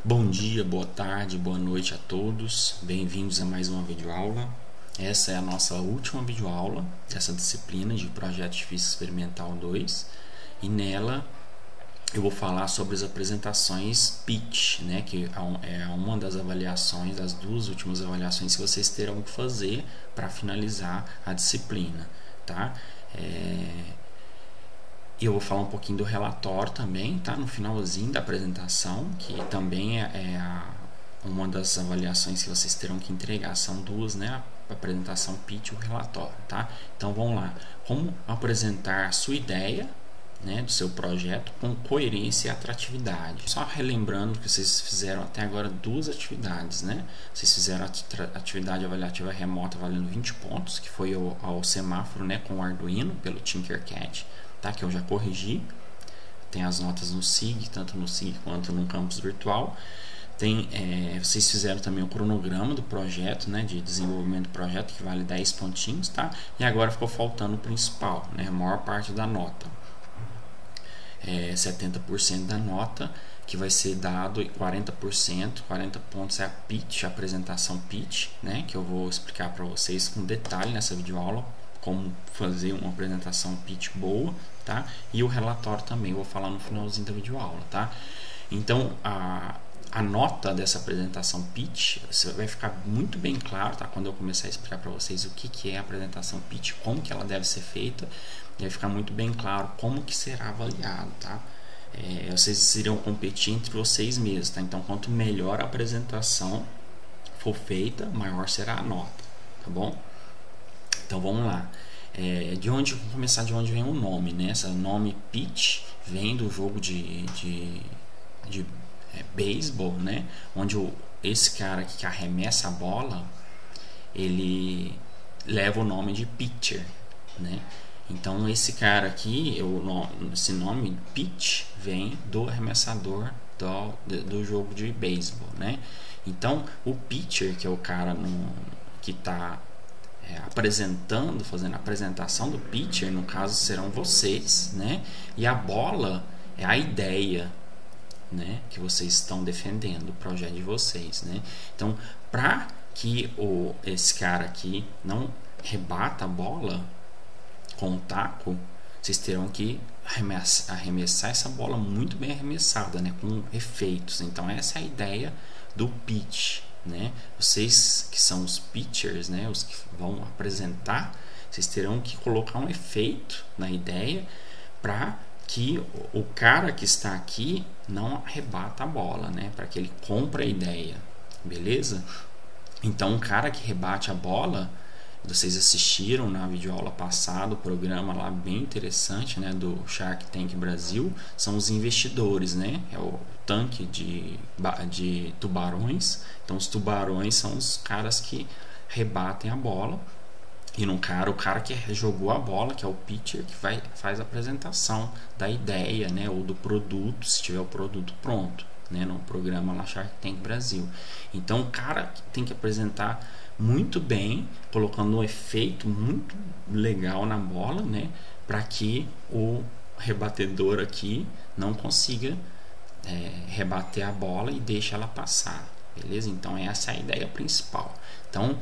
Bom dia, boa tarde, boa noite a todos. Bem-vindos a mais uma videoaula. Essa é a nossa última videoaula dessa disciplina de Projeto Difícil Experimental 2 e nela eu vou falar sobre as apresentações pitch, né, que é uma das avaliações, das duas últimas avaliações que vocês terão que fazer para finalizar a disciplina, tá? Eu vou falar um pouquinho do relatório também, tá? No finalzinho da apresentação, que também uma das avaliações que vocês terão que entregar. São duas, né? A apresentação pitch e o relatório, tá? Então vamos lá. Como apresentar a sua ideia, né, do seu projeto com coerência e atratividade. Só relembrando que vocês fizeram até agora duas atividades, né? Vocês fizeram a atividade avaliativa remota valendo 20 pontos, que foi ao semáforo, né, com o Arduino pelo Tinkercad, tá? Que eu já corrigi. Tem as notas no SIG, tanto no SIG quanto no campus virtual. Vocês fizeram também o cronograma do projeto, né, de desenvolvimento do projeto, que vale 10 pontinhos, tá? E agora ficou faltando o principal, né, a maior parte da nota. 70% da nota, que vai ser dado, e 40 pontos é a pitch, a apresentação pitch, né, que eu vou explicar para vocês com detalhe nessa videoaula, como fazer uma apresentação pitch boa, tá? E o relatório também, vou falar no finalzinho da videoaula, tá? Então, a nota dessa apresentação pitch vai ficar muito bem claro, tá? Quando eu começar a explicar para vocês o que é a apresentação pitch, como que ela deve ser feita, vai ficar muito bem claro como que será avaliado, tá? Vocês irão competir entre vocês mesmos, tá? Então, quanto melhor a apresentação for feita, maior será a nota, tá bom? Então, vamos lá. Vamos começar de onde vem o nome, né? Esse nome pitch vem do jogo de beisebol, né? Onde esse cara que arremessa a bola, ele leva o nome de pitcher, né? Então esse cara aqui, esse nome pitch vem do arremessador do jogo de beisebol, né? Então o pitcher, que é o cara que está apresentando, fazendo a apresentação do pitcher, no caso serão vocês, né? E a bola é a ideia, né, que vocês estão defendendo, o projeto de vocês, né? Então, para que esse cara aqui não rebata a bola com o taco, vocês terão que arremessar essa bola muito bem arremessada, né, com efeitos. Então, essa é a ideia do pitch, né? Vocês que são os pitchers, né, os que vão apresentar, vocês terão que colocar um efeito na ideia para que o cara que está aqui não arrebata a bola, né? Para que ele compre a ideia, beleza? Então, o cara que rebate a bola, vocês assistiram na videoaula passada o programa lá bem interessante, né, do Shark Tank Brasil, são os investidores, né? É o tanque de tubarões. Então, os tubarões são os caras que rebatem a bola. E o cara que jogou a bola, que é o pitcher, que faz a apresentação da ideia, né, ou do produto, se tiver o produto pronto, né, no programa lá Shark Tank Brasil. Então o cara tem que apresentar muito bem, colocando um efeito muito legal na bola, né, para que o rebatedor aqui não consiga rebater a bola e deixe ela passar, beleza? Então essa é a ideia principal. Então,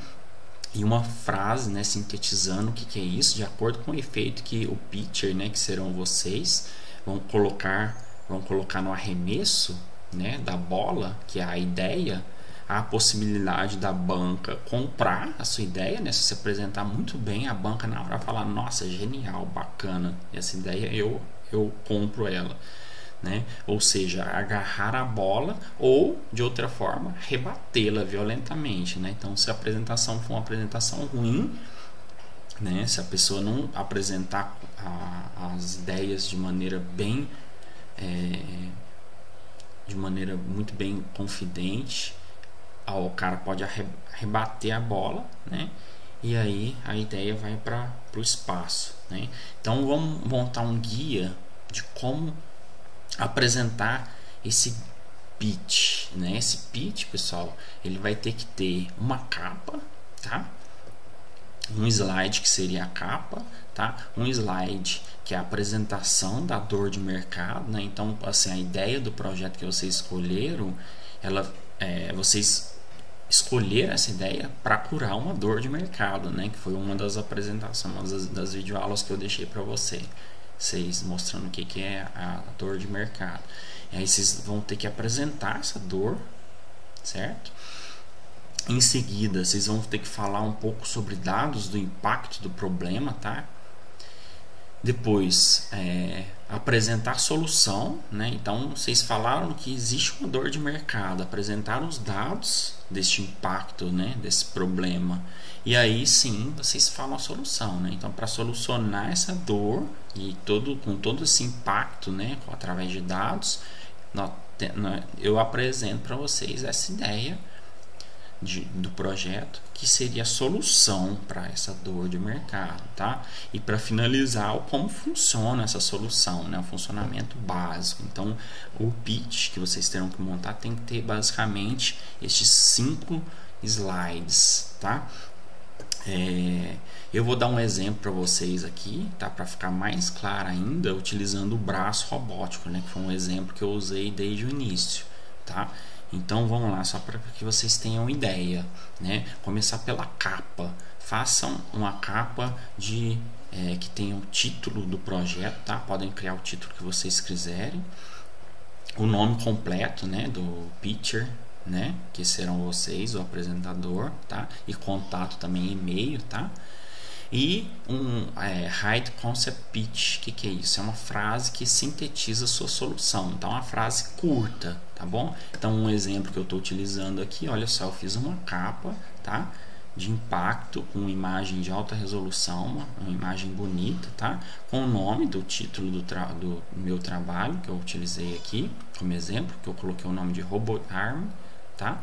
e uma frase, né, sintetizando o que é isso, de acordo com o efeito que o pitcher, né, que serão vocês, vão colocar no arremesso, né, da bola, que é a ideia, a possibilidade da banca comprar a sua ideia, né? Se você apresentar muito bem, a banca na hora vai falar, nossa, genial, bacana, essa ideia eu compro ela, né? Ou seja, agarrar a bola ou, de outra forma, rebatê-la violentamente, né? Então, se a apresentação for uma apresentação ruim, né? Se a pessoa não apresentar as ideias de maneira muito bem confidente, o cara pode rebater a bola, né? E aí a ideia vai para o espaço, né? Então, vamos montar um guia de como apresentar esse pitch, né? Esse pitch, pessoal, ele vai ter que ter uma capa, tá? Um slide que seria a capa, tá? Um slide que é a apresentação da dor de mercado, né? Então, assim, a ideia do projeto que vocês escolheram vocês escolheram essa ideia para curar uma dor de mercado, né? Que foi uma das apresentações, uma das videoaulas que eu deixei para vocês mostrando o que é a dor de mercado. E aí vocês vão ter que apresentar essa dor, certo? Em seguida, vocês vão ter que falar um pouco sobre dados do impacto do problema, tá? Depois, apresentar a solução, né? Então, vocês falaram que existe uma dor de mercado, apresentaram os dados deste impacto, né? Desse problema. E aí sim, vocês falam a solução, né? Então, para solucionar essa dor e com todo esse impacto, né? Através de dados, eu apresento para vocês essa ideia do projeto, que seria a solução para essa dor de mercado, tá? E para finalizar, como funciona essa solução, né? O funcionamento básico. Então, o pitch que vocês terão que montar tem que ter basicamente estes 5 slides, tá? Eu vou dar um exemplo para vocês aqui, tá? Para ficar mais claro ainda, utilizando o braço robótico, né? Que foi um exemplo que eu usei desde o início, tá? Então vamos lá, só para que vocês tenham ideia, né? Começar pela capa. Façam uma capa que tenha o título do projeto, tá? Podem criar o título que vocês quiserem, o nome completo, né? Do pitcher, né? Que serão vocês, o apresentador, tá? E contato também, e-mail, tá? E High Concept Pitch, que é isso? É uma frase que sintetiza a sua solução. Então, é uma frase curta, tá bom? Então, um exemplo que eu estou utilizando aqui, olha só, eu fiz uma capa, tá? De impacto com imagem de alta resolução, uma imagem bonita, tá? Com o nome do título do meu trabalho, que eu utilizei aqui como exemplo, que eu coloquei o nome de Robot Arm, tá?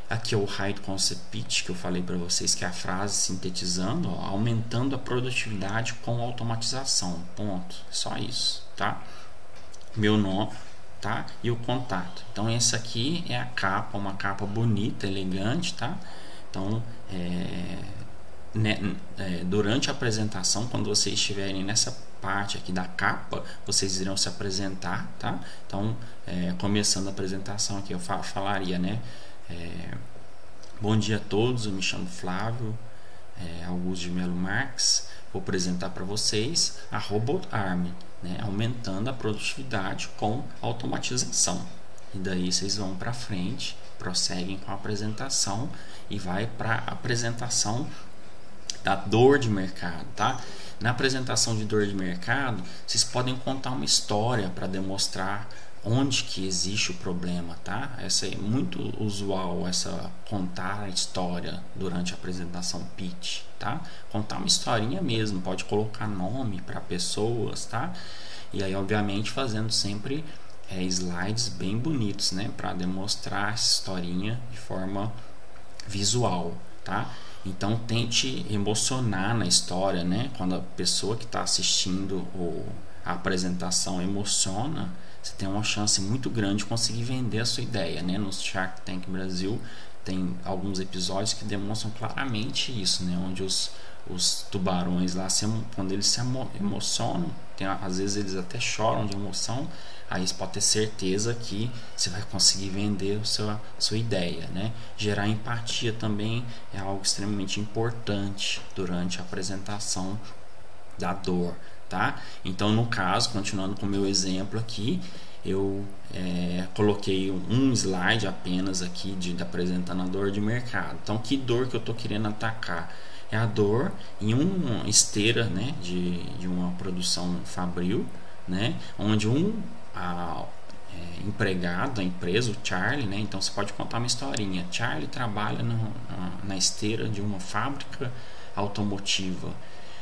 Aqui é o High Concept Pitch, que eu falei para vocês, que é a frase sintetizando, ó, aumentando a produtividade com automatização, ponto, só isso, tá? Meu nome, tá? E o contato. Então essa aqui é a capa, uma capa bonita, elegante, tá? Então durante a apresentação, quando vocês estiverem nessa parte aqui da capa, vocês irão se apresentar, tá? Então começando a apresentação aqui, eu falaria, né? Bom dia a todos, eu me chamo Flávio Augusto de Melo Marques. Vou apresentar para vocês a Robot Arm, né? Aumentando a produtividade com automatização. E daí vocês vão para frente, prosseguem com a apresentação e vai para a apresentação da dor de mercado, tá? Na apresentação de dor de mercado, vocês podem contar uma história para demonstrar onde que existe o problema, tá? Essa é muito usual, essa contar a história durante a apresentação pitch, tá? Contar uma historinha mesmo, pode colocar nome para pessoas, tá? E aí, obviamente, fazendo sempre slides bem bonitos, né? Para demonstrar essa historinha de forma visual, tá? Então, tente emocionar na história, né? Quando a pessoa que está assistindo a apresentação emociona, você tem uma chance muito grande de conseguir vender a sua ideia, né? No Shark Tank Brasil tem alguns episódios que demonstram claramente isso, né? Onde os tubarões lá, quando eles se emocionam, às vezes eles até choram de emoção, aí você pode ter certeza que você vai conseguir vender sua ideia, né? Gerar empatia também é algo extremamente importante durante a apresentação da dor, tá? Então, no caso, continuando com o meu exemplo aqui, eu coloquei um slide apenas aqui apresentando a dor de mercado. Então, que dor que eu estou querendo atacar? É a dor em uma esteira, né, de uma produção fabril, né, onde empregado da empresa, o Charlie, né, então você pode contar uma historinha. Charlie trabalha na esteira de uma fábrica automotiva.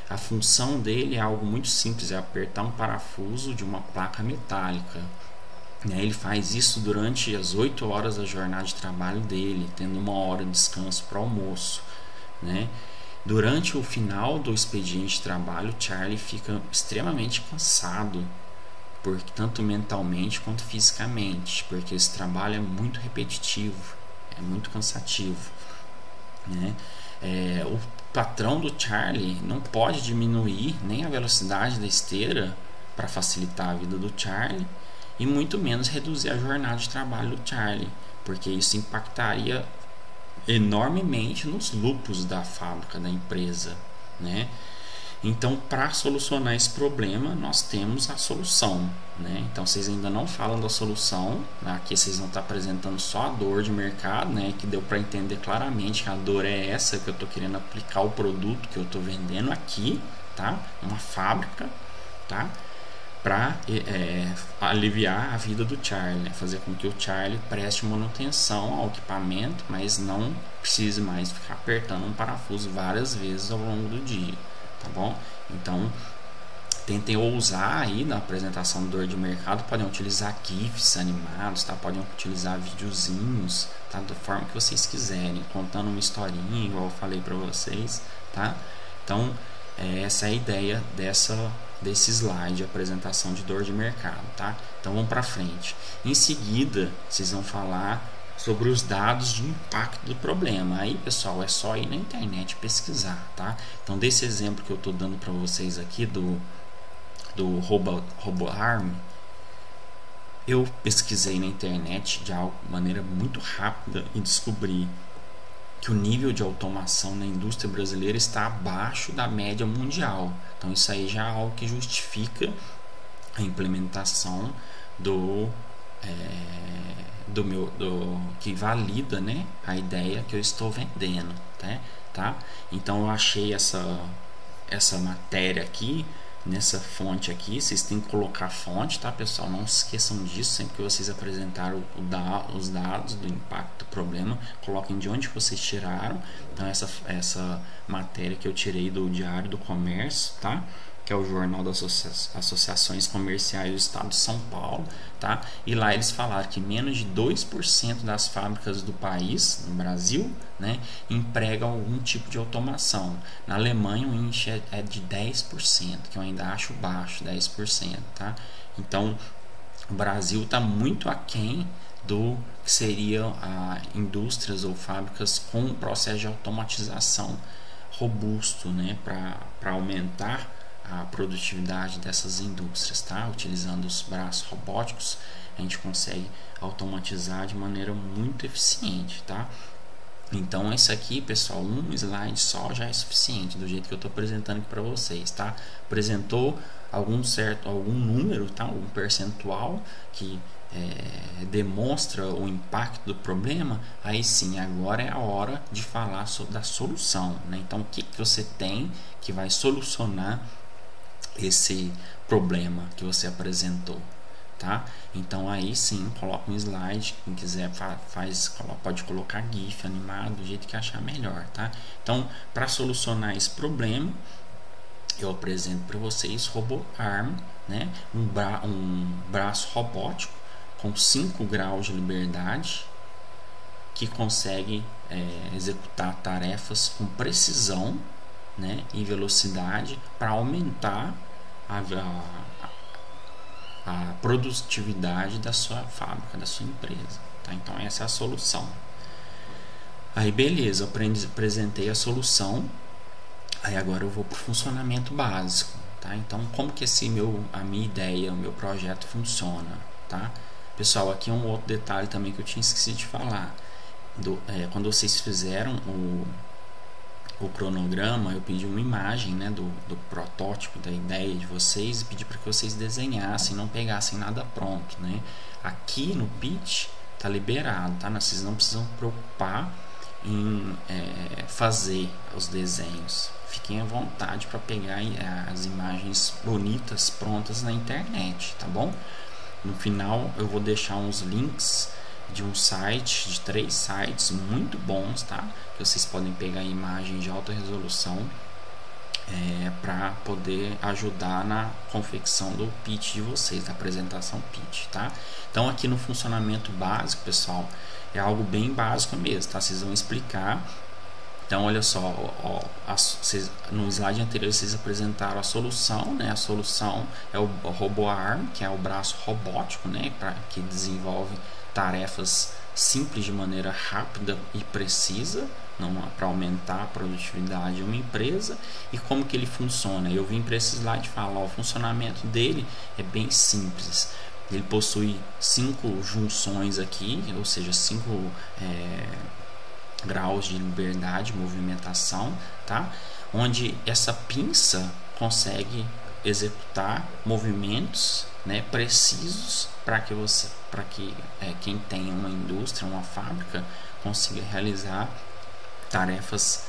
A função dele é algo muito simples, é apertar um parafuso de uma placa metálica. Ele faz isso durante as 8 horas da jornada de trabalho dele, tendo 1 hora de descanso para almoço, né? Durante o final do expediente de trabalho, Charlie fica extremamente cansado, tanto mentalmente quanto fisicamente, porque esse trabalho é muito repetitivo, é muito cansativo, né? O patrão do Charlie não pode diminuir nem a velocidade da esteira para facilitar a vida do Charlie, e muito menos reduzir a jornada de trabalho do Charlie, porque isso impactaria enormemente nos lucros da fábrica, da empresa, né? Então, para solucionar esse problema, nós temos a solução, né? Então, vocês ainda não falam da solução, né? Aqui vocês vão estar apresentando só a dor de mercado, né? Que deu para entender claramente que a dor é essa, que eu estou querendo aplicar o produto que eu estou vendendo aqui, tá? Uma fábrica, tá? Para aliviar a vida do Charlie, né? Fazer com que o Charlie preste manutenção ao equipamento, mas não precise mais ficar apertando um parafuso várias vezes ao longo do dia, tá bom? Então, tentem ousar aí na apresentação do dor de mercado. Podem utilizar GIFs animados, tá? Podem utilizar videozinhos, tá? Da forma que vocês quiserem, contando uma historinha, igual eu falei para vocês, tá? Então, essa é a ideia desse slide de apresentação de dor de mercado, tá? Então vamos para frente. Em seguida, vocês vão falar sobre os dados de impacto do problema. Aí, pessoal, é só ir na internet pesquisar, tá? Então, desse exemplo que eu estou dando para vocês aqui do RoboArm, eu pesquisei na internet de maneira muito rápida e descobri que o nível de automação na indústria brasileira está abaixo da média mundial. Então isso aí já é algo que justifica a implementação que valida, né, a ideia que eu estou vendendo, tá? Então eu achei essa matéria aqui nessa fonte aqui. Vocês têm que colocar a fonte, tá, pessoal? Não se esqueçam disso. Sempre que vocês apresentaram os dados do impacto do problema, coloquem de onde vocês tiraram. Então essa matéria que eu tirei do Diário do Comércio, tá? Que é o Jornal das Associações Comerciais do Estado de São Paulo, tá? E lá eles falaram que menos de 2% das fábricas do país, no Brasil, né, empregam algum tipo de automação. Na Alemanha o índice é de 10%, que eu ainda acho baixo, 10%, tá? Então, o Brasil está muito aquém do que seriam indústrias ou fábricas com um processo de automatização robusto, né, para aumentar a produtividade dessas indústrias, tá? Utilizando os braços robóticos, a gente consegue automatizar de maneira muito eficiente, tá? Então esse aqui, pessoal, um slide só já é suficiente, do jeito que eu estou apresentando aqui para vocês, tá? Apresentou algum número, tá? Um percentual que demonstra o impacto do problema. Aí sim, agora é a hora de falar da solução, né? Então o que você tem que vai solucionar esse problema que você apresentou, tá? Então aí sim, coloca um slide, quem quiser pode colocar GIF animado do jeito que achar melhor, tá? Então, para solucionar esse problema, eu apresento para vocês RoboArm, né? Um braço robótico com 5 graus de liberdade que consegue executar tarefas com precisão, né, e velocidade para aumentar a produtividade da sua fábrica, da sua empresa, tá? Então essa é a solução. Aí beleza, eu apresentei a solução. Aí agora eu vou para o funcionamento básico, tá? Então como que a minha ideia, o meu projeto funciona, tá? Pessoal, aqui é um outro detalhe também que eu tinha esquecido de falar. Quando vocês fizeram o cronograma, eu pedi uma imagem, né, do protótipo, da ideia de vocês, e pedi para que vocês desenhassem, não pegassem nada pronto, né? Aqui no pitch tá liberado, tá? Vocês não precisam preocupar em fazer os desenhos. Fiquem à vontade para pegar as imagens bonitas prontas na internet, tá bom? No final eu vou deixar uns links de um site, de 3 sites muito bons, tá? Que vocês podem pegar imagens de alta resolução para poder ajudar na confecção do pitch de vocês, da apresentação pitch, tá? Então aqui no funcionamento básico, pessoal, é algo bem básico mesmo, tá? Vocês vão explicar. Então olha só, no slide anterior vocês apresentaram a solução, né? A solução é o RoboArm, que é o braço robótico, né? Que desenvolve tarefas simples de maneira rápida e precisa, para aumentar a produtividade de uma empresa. E como que ele funciona? Eu vim para esse slide falar, o funcionamento dele é bem simples. Ele possui 5 junções aqui, ou seja, 5 graus de liberdade de movimentação, tá? Onde essa pinça consegue executar movimentos, né, precisos para que quem tem uma indústria, uma fábrica, consiga realizar tarefas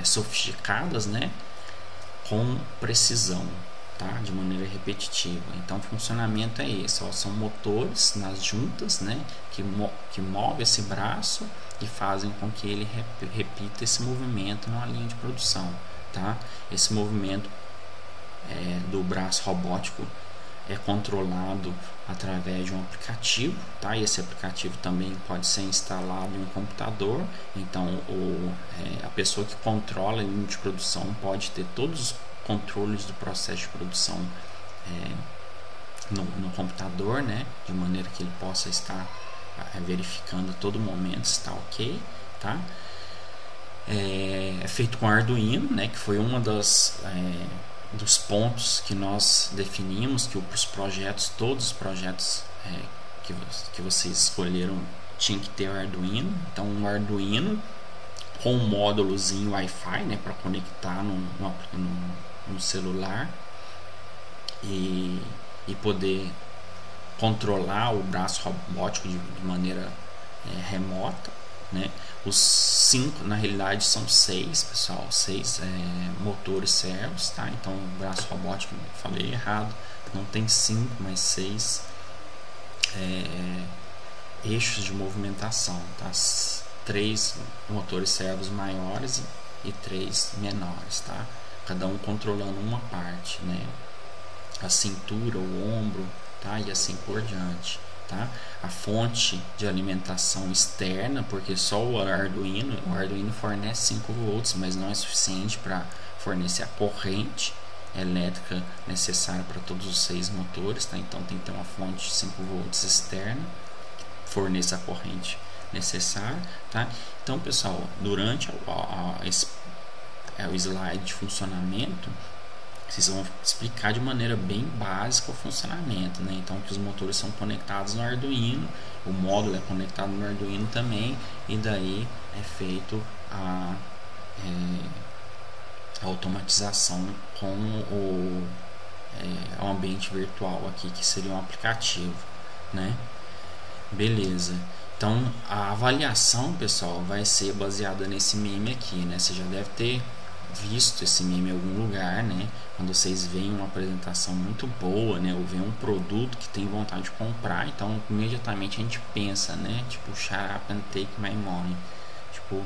sofisticadas, né, com precisão, tá? De maneira repetitiva. Então o funcionamento é esse, ó, são motores nas juntas, né, que movem esse braço e fazem com que ele repita esse movimento numa linha de produção, tá? Esse movimento do braço robótico é controlado através de um aplicativo, tá? E esse aplicativo também pode ser instalado em um computador. Então a pessoa que controla a linha de produção pode ter todos os controles do processo de produção no computador, né? De maneira que ele possa estar verificando a todo momento se está ok, tá? É feito com Arduino, né? Que foi uma dos pontos que nós definimos, que todos os projetos que vocês escolheram tinham que ter o Arduino. Então um Arduino com um módulozinho Wi-Fi, né, para conectar no celular e poder controlar o braço robótico de maneira remota, né? Os 5, na realidade são 6, pessoal, 6 motores servos, tá? Então o braço robótico, falei errado, não tem 5, mas 6 eixos de movimentação, tá? 3 motores servos maiores e 3 menores, tá? Cada um controlando uma parte, né? A cintura, o ombro, tá? E assim por diante, tá? A fonte de alimentação externa, porque só o Arduino fornece 5 volts, mas não é suficiente para fornecer a corrente elétrica necessária para todos os 6 motores, tá? Então tem que ter uma fonte de 5 volts externa que forneça a corrente necessária, tá? Então, pessoal, durante o slide de funcionamento, vocês vão explicar de maneira bem básica o funcionamento, né? Então, que os motores são conectados no Arduino, o módulo é conectado no Arduino também, e daí é feito a automatização com o ambiente virtual aqui, que seria um aplicativo, né? Beleza. Então, a avaliação, pessoal, vai ser baseada nesse meme aqui, né? Você já deve ter visto esse meme em algum lugar, né? Quando vocês veem uma apresentação muito boa, né? Ou veem um produto que tem vontade de comprar, então imediatamente a gente pensa, né? Tipo, shut up and take my money. Tipo,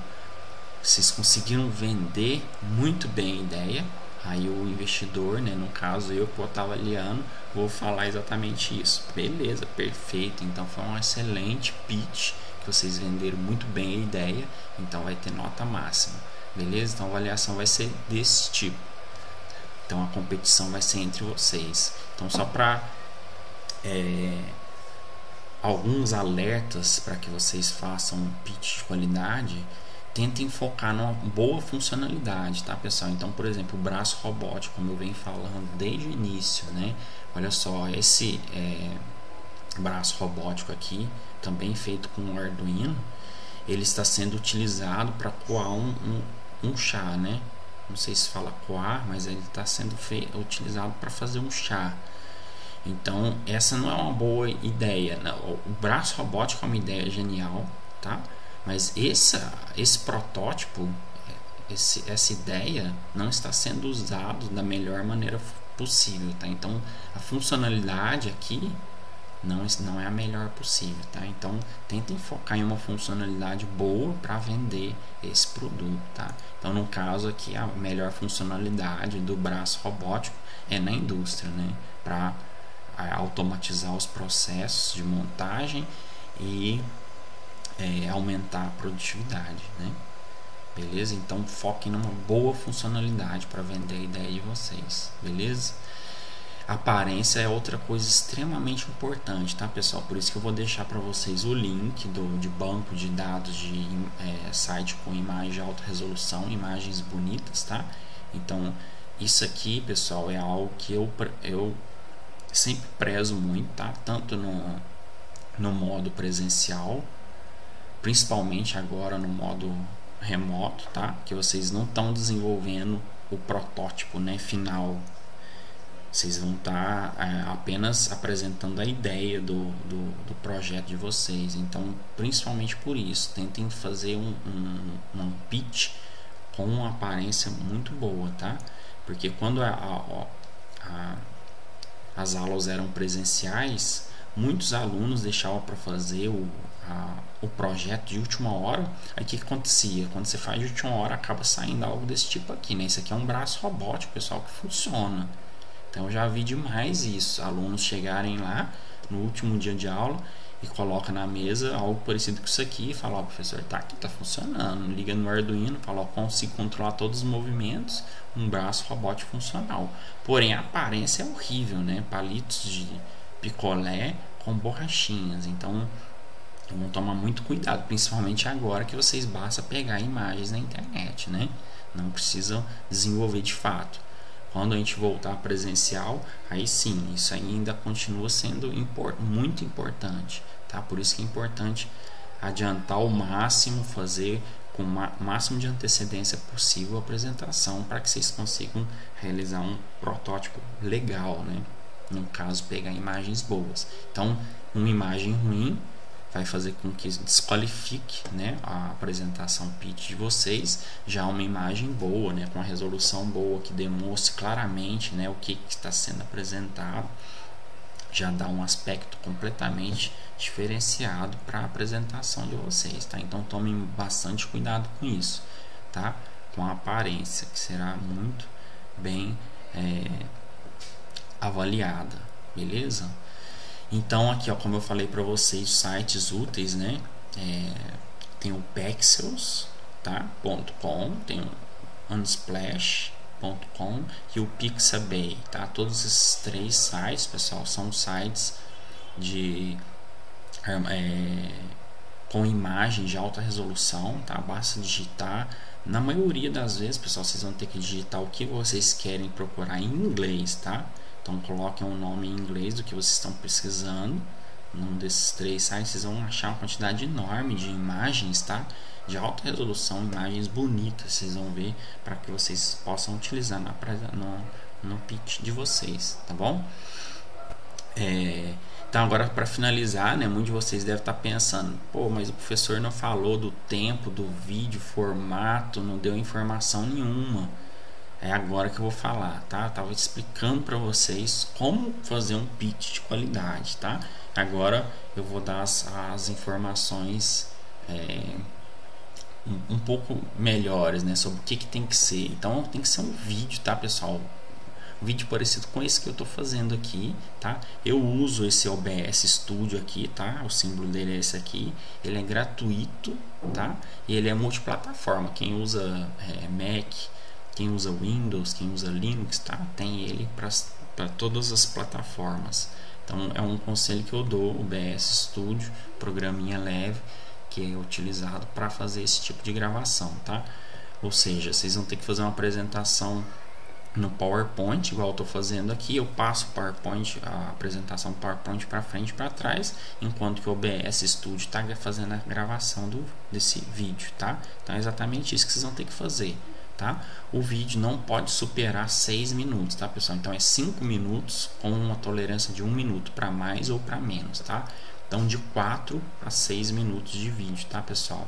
vocês conseguiram vender muito bem a ideia. Aí o investidor, né? No caso eu que estava avaliando, vou falar exatamente isso. Beleza, perfeito. Então foi um excelente pitch, que vocês venderam muito bem a ideia. Então vai ter nota máxima. Beleza? Então a avaliação vai ser desse tipo. Então a competição vai ser entre vocês. Então só para alguns alertas para que vocês façam um pitch de qualidade, tentem focar numa boa funcionalidade, tá, pessoal? Então, por exemplo, o braço robótico, como eu venho falando desde o início, né? Olha só, esse braço robótico aqui, também feito com o Arduino, ele está sendo utilizado para coar um chá, né? Não sei se fala coar, mas ele está sendo utilizado para fazer um chá. Então, essa não é uma boa ideia, né? O braço robótico é uma ideia genial, tá? Mas esse protótipo, essa ideia não está sendo usado da melhor maneira possível, tá? Então a funcionalidade aqui não é a melhor possível, tá? Então tentem focar em uma funcionalidade boa para vender esse produto, tá? Então no caso aqui a melhor funcionalidade do braço robótico é na indústria, né? Para automatizar os processos de montagem e aumentar a produtividade, né? Beleza? Então foquem numa boa funcionalidade para vender a ideia de vocês, beleza? Aparência é outra coisa extremamente importante, tá, pessoal? Por isso que eu vou deixar para vocês o link de banco de dados de site com imagem de alta resolução, imagens bonitas, tá? Então isso aqui, pessoal, é algo que eu sempre prezo muito, tá? Tanto no modo presencial, principalmente agora no modo remoto, tá? Que vocês não estão desenvolvendo o protótipo, né, final. Vocês vão estar apenas apresentando a ideia do projeto de vocês. Então, principalmente por isso, tentem fazer um pitch com uma aparência muito boa, tá? Porque quando as aulas eram presenciais, muitos alunos deixavam para fazer o projeto de última hora. Aí o que acontecia? Quando você faz de última hora, acaba saindo algo desse tipo aqui, né? Isso aqui é um braço robótico, pessoal, que funciona. Então eu já vi demais isso, alunos chegarem lá no último dia de aula e coloca na mesa algo parecido com isso aqui e fala: ó, professor, tá aqui, tá funcionando. Liga no Arduino, fala: ó, consigo controlar todos os movimentos, um braço robótico funcional. Porém a aparência é horrível, né? Palitos de picolé com borrachinhas. Então vamos tomar muito cuidado, principalmente agora que vocês basta pegar imagens na internet, né? Não precisam desenvolver de fato. Quando a gente voltar presencial, aí sim, isso ainda continua sendo muito importante, tá? Por isso que é importante adiantar ao máximo, fazer com o máximo de antecedência possível a apresentação, para que vocês consigam realizar um protótipo legal, né? No caso, pegar imagens boas. Então, uma imagem ruim vai fazer com que desqualifique, né, a apresentação pitch de vocês. Já uma imagem boa, né, com a resolução boa, que demonstre claramente, né, o que está sendo apresentado, já dá um aspecto completamente diferenciado para a apresentação de vocês, tá? Então tomem bastante cuidado com isso, tá? Com a aparência, que será muito bem avaliada, beleza? Então aqui, ó, como eu falei para vocês, sites úteis, né? Tem o Pexels, tá? .com, tem o Unsplash.com e o Pixabay, tá? Todos esses três sites, pessoal, são sites com imagens de alta resolução, tá? Basta digitar. Na maioria das vezes, pessoal, vocês vão ter que digitar o que vocês querem procurar em inglês, tá? Então coloquem um nome em inglês do que vocês estão pesquisando. Num desses três sites vocês vão achar uma quantidade enorme de imagens, tá? De alta resolução, imagens bonitas, vocês vão ver, para que vocês possam utilizar no pitch de vocês, tá bom? Então agora, para finalizar, né, muitos de vocês devem estar pensando: pô, mas o professor não falou do tempo do vídeo, formato, não deu informação nenhuma. É agora que eu vou falar, tá? Eu tava explicando para vocês como fazer um pitch de qualidade, tá? Agora eu vou dar as informações um pouco melhores, né? Sobre o que tem que ser. Então tem que ser um vídeo, tá, pessoal? Um vídeo parecido com esse que eu tô fazendo aqui, tá? Eu uso esse OBS Studio aqui, tá? O símbolo dele é esse aqui. Ele é gratuito, tá? E ele é multiplataforma. Quem usa Mac, quem usa Windows, quem usa Linux, tá? Tem ele para todas as plataformas. Então é um conselho que eu dou: o OBS Studio, programinha leve, que é utilizado para fazer esse tipo de gravação, tá? Ou seja, vocês vão ter que fazer uma apresentação no PowerPoint, igual eu estou fazendo aqui. Eu passo o PowerPoint, a apresentação do PowerPoint para frente e para trás, enquanto que o OBS Studio está fazendo a gravação desse vídeo, tá? Então é exatamente isso que vocês vão ter que fazer, tá? O vídeo não pode superar 6 minutos, tá, pessoal? Então é 5 minutos com uma tolerância de 1 minuto para mais ou para menos, tá? Então de 4 a 6 minutos de vídeo, tá, pessoal?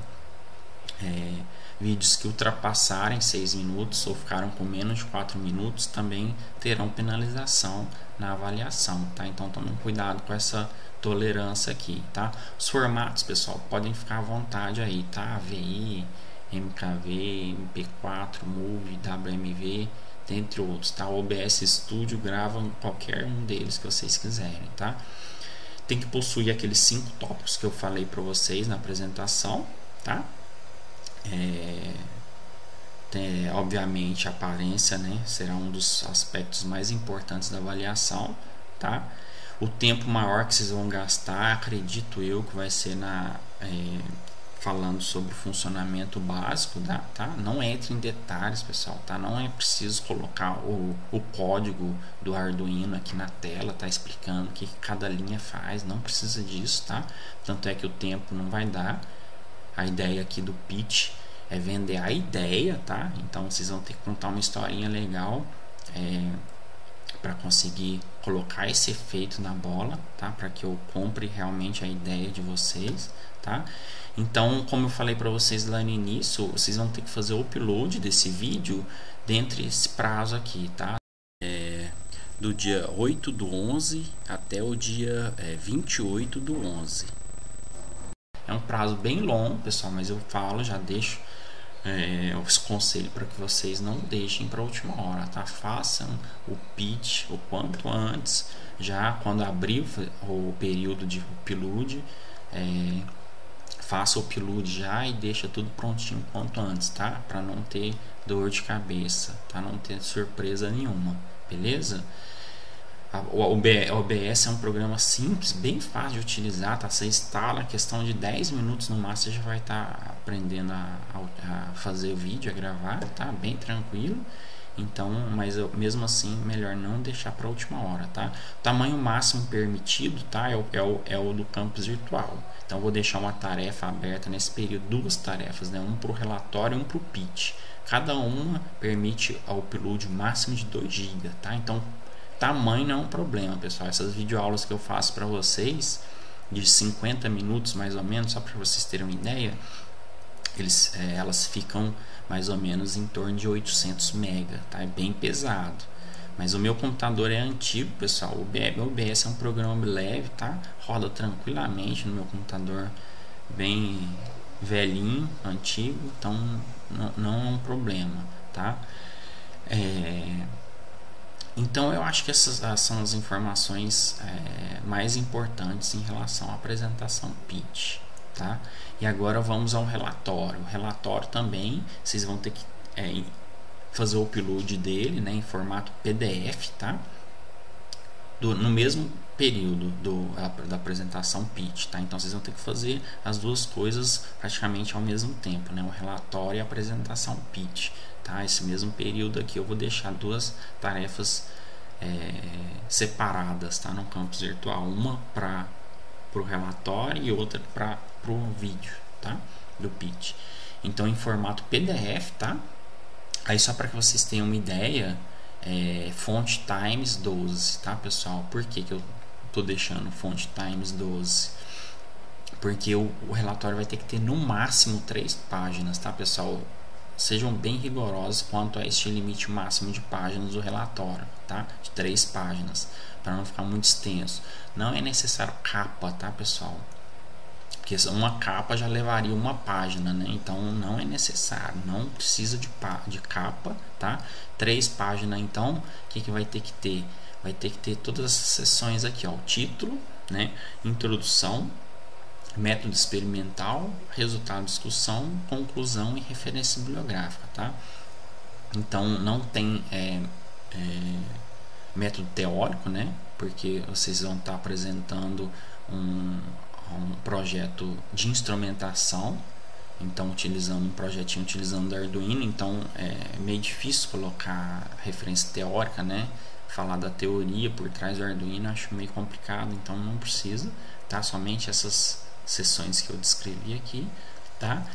Vídeos que ultrapassarem 6 minutos ou ficaram com menos de 4 minutos também terão penalização na avaliação, tá? Então tomem cuidado com essa tolerância aqui, tá? Os formatos, pessoal, podem ficar à vontade aí, tá? AVI, MKV, MP4, MOV, WMV, dentre outros, tá? O OBS Studio grava qualquer um deles que vocês quiserem, tá? Tem que possuir aqueles 5 tópicos que eu falei para vocês na apresentação, tá? Obviamente a aparência, né, será um dos aspectos mais importantes da avaliação, tá? O tempo maior que vocês vão gastar, acredito eu, que vai ser falando sobre o funcionamento básico, tá? Não entre em detalhes, pessoal, tá? Não é preciso colocar o código do Arduino aqui na tela, tá? Explicando o que cada linha faz, não precisa disso, tá? Tanto é que o tempo não vai dar. A ideia aqui do pitch é vender a ideia, tá? Então vocês vão ter que contar uma historinha legal para conseguir colocar esse efeito na bola, tá? Para que eu compre realmente a ideia de vocês, tá? Então, como eu falei para vocês lá no início, vocês vão ter que fazer o upload desse vídeo dentro desse prazo aqui, tá? Do dia 8 do 11 até o dia 28 do 11. É um prazo bem longo, pessoal, mas eu falo, já deixo os conselhos para que vocês não deixem para a última hora, tá? Façam o pitch o quanto antes, já quando abrir o período de upload, faça o upload já e deixa tudo prontinho quanto antes, tá? Para não ter dor de cabeça, tá? Não ter surpresa nenhuma, beleza? O OBS é um programa simples, bem fácil de utilizar, tá? Você instala, questão de 10 minutos no máximo, você já vai estar aprendendo a fazer o vídeo, a gravar, tá? Bem tranquilo. Então, mas mesmo assim, melhor não deixar para a última hora, tá? O tamanho máximo permitido, tá? É o do campus virtual. Então, vou deixar uma tarefa aberta nesse período, duas tarefas, né? Um para o relatório e um para o pitch. Cada uma permite o upload máximo de 2 GB, tá? Então, tamanho não é um problema, pessoal. Essas videoaulas que eu faço para vocês, de 50 minutos mais ou menos, só para vocês terem uma ideia, elas ficam mais ou menos em torno de 800 MB, tá? É bem pesado. Mas o meu computador é antigo, pessoal. O OBS é um programa leve, tá? Roda tranquilamente no meu computador bem velhinho, antigo, então não é um problema, tá? Então eu acho que essas são as informações mais importantes em relação à apresentação pitch, tá? E agora vamos ao relatório. O relatório também vocês vão ter que fazer o upload dele, né, em formato PDF, tá? No mesmo período da apresentação pitch, tá? Então vocês vão ter que fazer as duas coisas praticamente ao mesmo tempo, né? O relatório e a apresentação pitch, tá? Esse mesmo período aqui eu vou deixar duas tarefas separadas, tá? No campus virtual, uma para o relatório e outra para o vídeo, tá? Do pitch. Então em formato PDF, tá? Aí só para que vocês tenham uma ideia, fonte times 12, tá, pessoal? Por que eu tô deixando fonte times 12? Porque o relatório vai ter que ter no máximo 3 páginas, tá, pessoal? Sejam bem rigorosos quanto a este limite máximo de páginas do relatório, tá? De 3 páginas, para não ficar muito extenso. Não é necessário capa, tá, pessoal? Porque uma capa já levaria uma página, né? Então não é necessário, não precisa de capa, tá? 3 páginas, então, o que vai ter que ter? Vai ter que ter todas essas seções aqui, ó, o título, né? Introdução, método experimental, resultado de discussão, conclusão e referência bibliográfica, tá? Então não tem método teórico, né? Porque vocês vão estar apresentando um projeto de instrumentação, então utilizando um projetinho utilizando o Arduino, então é meio difícil colocar referência teórica, né? Falar da teoria por trás do Arduino acho meio complicado, então não precisa, tá? Somente essas sessões que eu descrevi aqui, tá?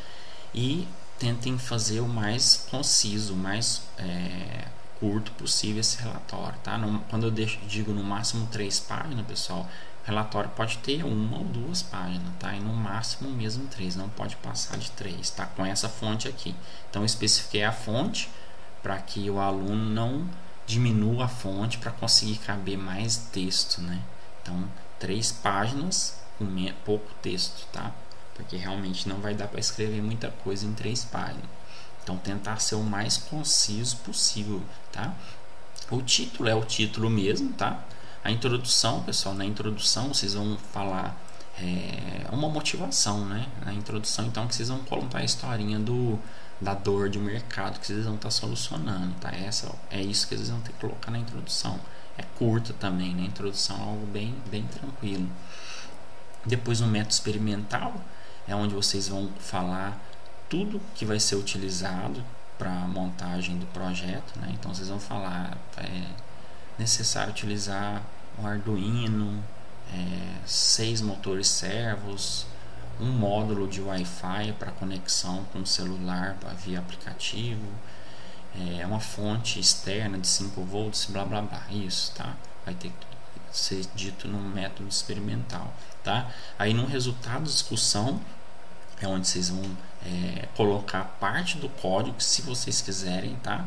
E tentem fazer o mais conciso, o mais curto possível esse relatório, tá? Quando eu digo no máximo 3 páginas, pessoal, o relatório pode ter 1 ou 2 páginas, tá? E no máximo mesmo 3, não pode passar de 3, tá? Com essa fonte aqui. Então eu especifiquei a fonte para que o aluno não diminua a fonte para conseguir caber mais texto, né? Então 3 páginas com pouco texto, tá? Porque realmente não vai dar para escrever muita coisa em 3 páginas. Então tentar ser o mais conciso possível, tá? O título é o título mesmo, tá? A introdução, pessoal, na introdução vocês vão falar uma motivação, né? Na introdução, então, que vocês vão contar a historinha da dor de mercado que vocês vão estar solucionando, tá? É isso que vocês vão ter que colocar na introdução. É curta também, né? A introdução é algo bem tranquilo. Depois, no método experimental, é onde vocês vão falar tudo que vai ser utilizado para a montagem do projeto, né? Então vocês vão falar necessário utilizar o Arduino, 6 motores servos, um módulo de Wi-Fi para conexão com o celular via aplicativo, uma fonte externa de 5 volts, blá blá blá, isso, tá? Vai ter que ser dito no método experimental, tá? Aí no resultado de discussão é onde vocês vão colocar parte do código, se vocês quiserem, tá?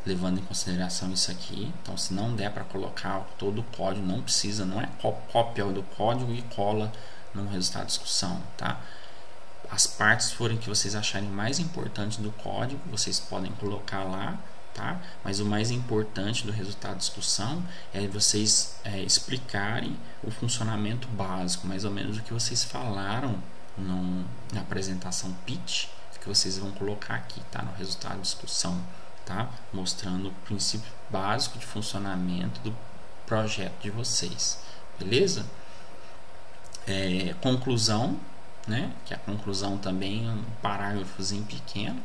Levando em consideração isso aqui. Então, se não der para colocar todo o código, não precisa, não é cópia do código e cola no resultado de discussão, tá? As partes forem que vocês acharem mais importantes do código, vocês podem colocar lá, tá? Mas o mais importante do resultado de discussão é vocês explicarem o funcionamento básico, mais ou menos o que vocês falaram na apresentação pitch, que vocês vão colocar aqui, tá? No resultado de discussão, tá? Mostrando o princípio básico de funcionamento do projeto de vocês, beleza? Conclusão, né? Que a conclusão também é um parágrafozinho pequeno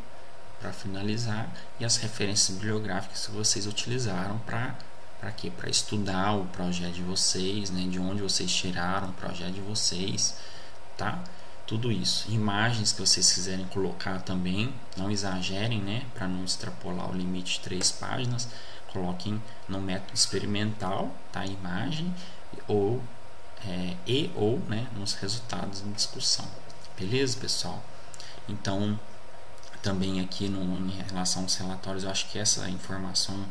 para finalizar, e as referências bibliográficas que vocês utilizaram para quê? Para estudar o projeto de vocês, né? De onde vocês tiraram o projeto de vocês, tá? Tudo isso. Imagens que vocês quiserem colocar também, não exagerem, né? Para não extrapolar o limite de 3 páginas, coloquem no método experimental, tá? Imagem ou né? Nos resultados de discussão. Beleza, pessoal? Então, também aqui em relação aos relatórios, eu acho que essa informação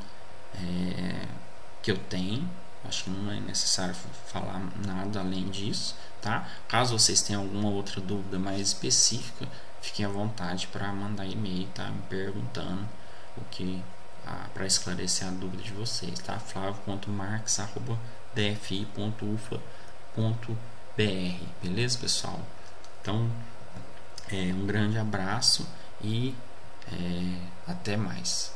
que eu tenho, acho que não é necessário falar nada além disso, tá? Caso vocês tenham alguma outra dúvida mais específica, fiquem à vontade para mandar e-mail, tá? Me perguntando para esclarecer a dúvida de vocês, tá? flavio.marques@dfi.ufa.br, beleza, pessoal? Então, um grande abraço e até mais.